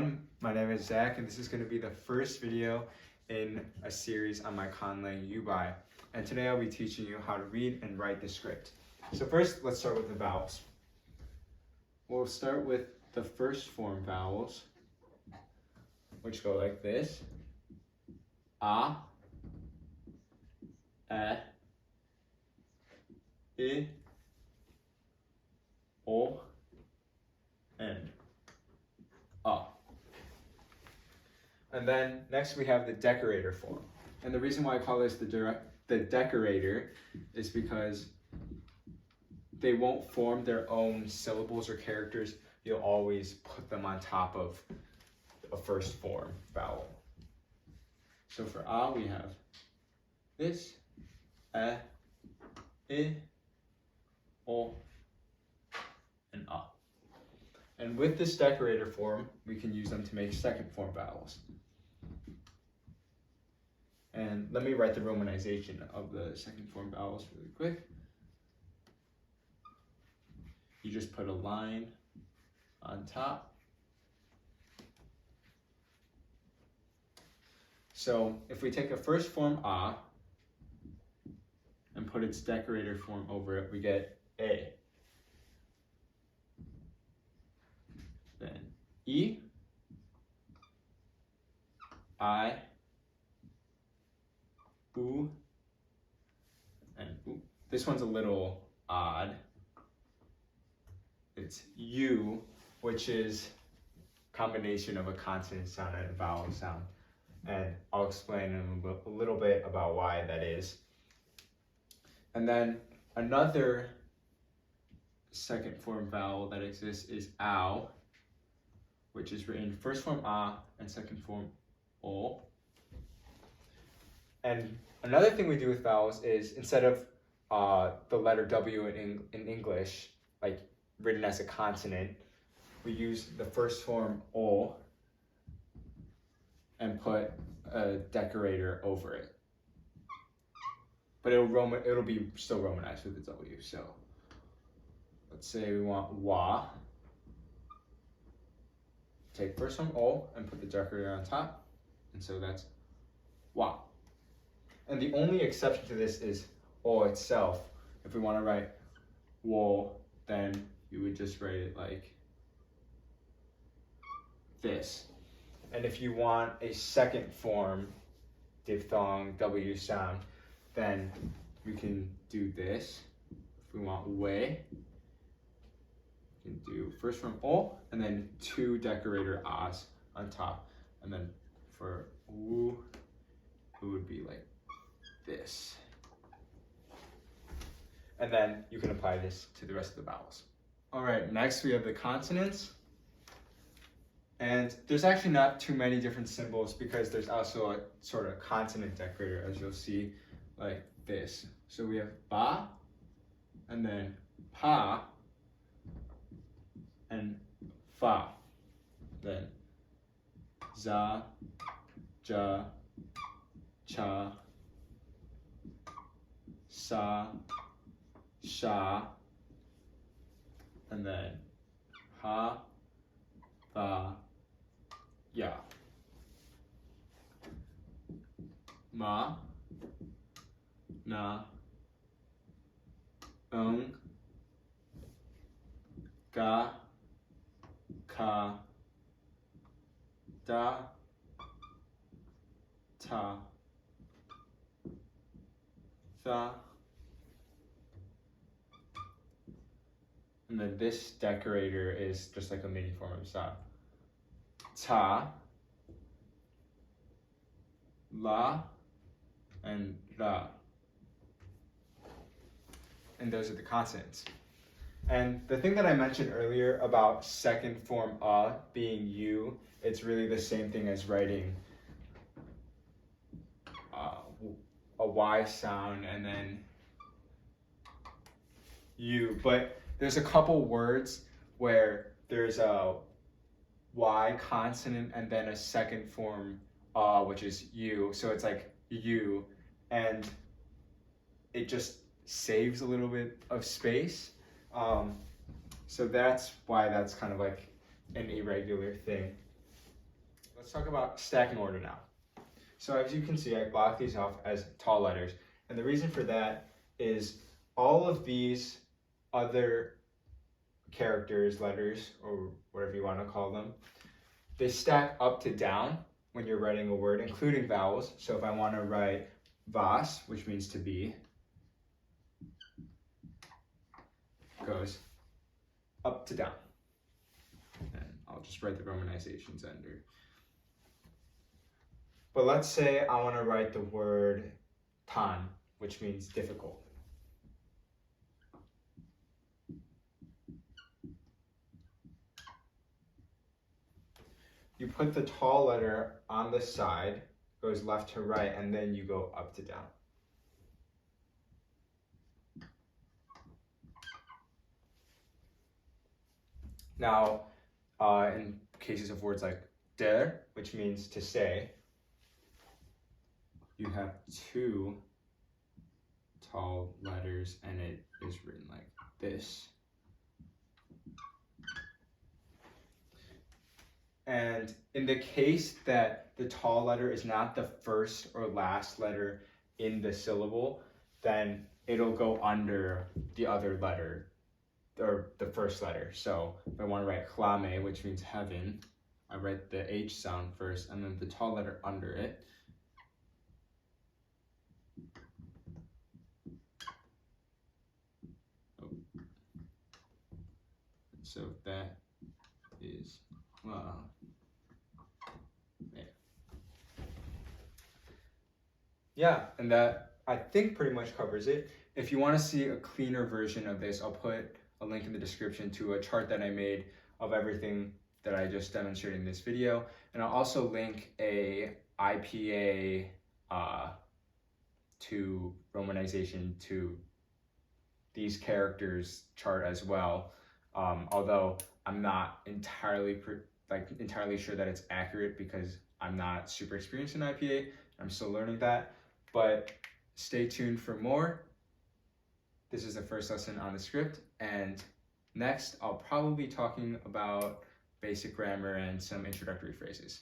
everyone, my name is Zach and this is going to be the first video in a series on my Conlang U-Buy. And today I'll be teaching you how to read and write the script. So first, let's start with the vowels. We'll start with the first form vowels, which go like this. A, E, I, O, and A. And then next we have the decorator form. And the reason why I call this the decorator is because they won't form their own syllables or characters. You'll always put them on top of a first form vowel. So for A we have this, I, O, and A. And with this decorator form, we can use them to make second form vowels. And let me write the romanization of the second form vowels really quick. You just put a line on top. So if we take a first form A and put its decorator form over it, we get A. Then E, I, U, and U. This one's a little odd. It's U, which is a combination of a consonant sound and a vowel sound. And I'll explain in a little bit about why that is. And then another second form vowel that exists is OW, which is written first form A and second form O. And another thing we do with vowels is instead of the letter W in English, like written as a consonant, we use the first form O and put a decorator over it. But it'll be still romanized with the W. So let's say we want wa. Take first form O and put the decorator on top, and so that's wa. And the only exception to this is O itself. If we want to write wo, then you would just write it like this. And if you want a second form diphthong W sound, then we can do this. If we want way, you can do first form O and then two decorator A's on top. And then for wu, it would be like this. And then you can apply this to the rest of the vowels. All right, next we have the consonants. And there's actually not too many different symbols because there's also a sort of consonant decorator, as you'll see, like this. So we have ba, and then pa, and fa. Then za, ja, cha, sa, sha, and then ha, va, ya. Ma, na, ga, ka, da, ta, tha. And then this decorator is just like a mini form of sa. Ta, la, and ra. And those are the consonants. And the thing that I mentioned earlier about second form a being U, it's really the same thing as writing a Y sound and then U. But there's a couple words where there's a Y consonant and then a second form which is U. So it's like U, and it just saves a little bit of space. So that's why that's kind of like an irregular thing. Let's talk about stacking order now. So as you can see, I blocked these off as tall letters. And the reason for that is all of these other characters, letters, or whatever you want to call them, they stack up to down when you're writing a word, including vowels. So if I want to write vas, which means to be, goes up to down. And I'll just write the romanizations under. But let's say I want to write the word tan, which means difficult. You put the tall letter on the side, goes left to right, and then you go up to down. Now, in cases of words like der, which means to say, you have two tall letters and it is written like this. And in the case that the tall letter is not the first or last letter in the syllable, then it'll go under the other letter, or the first letter. So if I want to write chlame, which means heaven, I write the H sound first and then the tall letter under it. So that is there. Yeah, and that I think pretty much covers it. If you want to see a cleaner version of this, I'll put a link in the description to a chart that I made of everything that I just demonstrated in this video. And I'll also link a IPA to romanization to these characters chart as well. Although I'm not entirely sure that it's accurate because I'm not super experienced in IPA. I'm still learning that, but stay tuned for more. This is the first lesson on the script, and next I'll probably be talking about basic grammar and some introductory phrases.